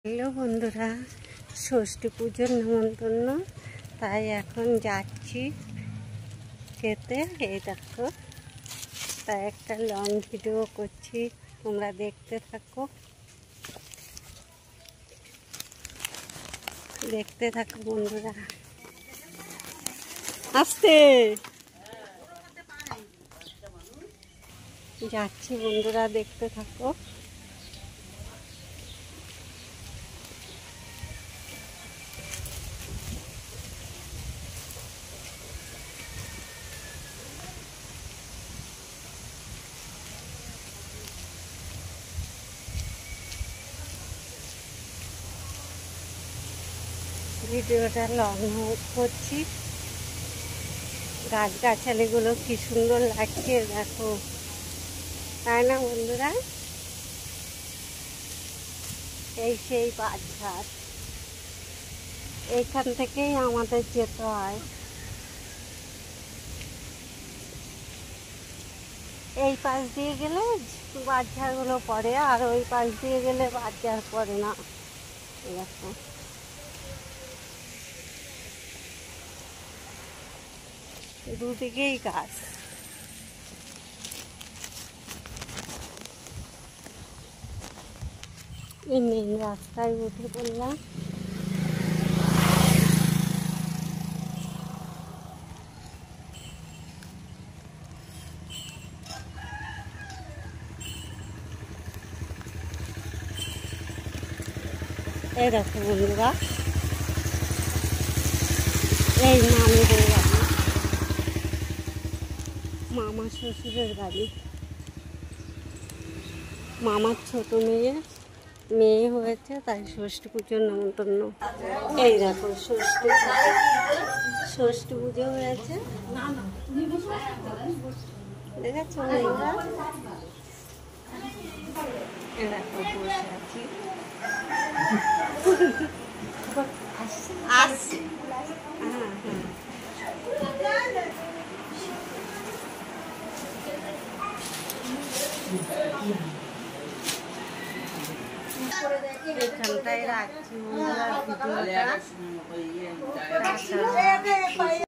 Hello বন্ধুরা, ষষ্ঠী পুজোর নেমন্তন্ন, তাই এখন যাচ্ছি খেতে। এই দেখো, তাই একটা লং ভিডিও করছি, তোমরা দেখতে থাকো বন্ধুরা। আসতে যাচ্ছি বন্ধুরা, দেখতে থাকো। ভিডিওটা লং করছি। গাছগাছালিগুলো কি সুন্দর লাগছে দেখো, তাই না বন্ধুরা? এই সেই বাজার, এইখান থেকেই আমাদের যেতে হয়। এই পাশ দিয়ে গেলে বাজারগুলো পড়ে, আর ওই পাশ দিয়ে গেলে বাজার পড়ে না। এরকম দুদিকেই গাছ। এই মেন রাস্তায় উঠে পড়লাম। এই দেখো বন্ধুরা, এই মামিদের গাড়ি, মামা শ্বশুরের গাড়ি। মামার ছোট মেয়ে হয়েছে, তাই ষষ্ঠী পুজোর নেমন্তন্ন। এই দেখো, ষষ্ঠী পুজো হয়েছে, দেখেছো বন্ধুরা? দেখো বসে আছি। আসছে, হ্যাঁ হ্যাঁ। এখানটায় রাখছি ভিডিওটা।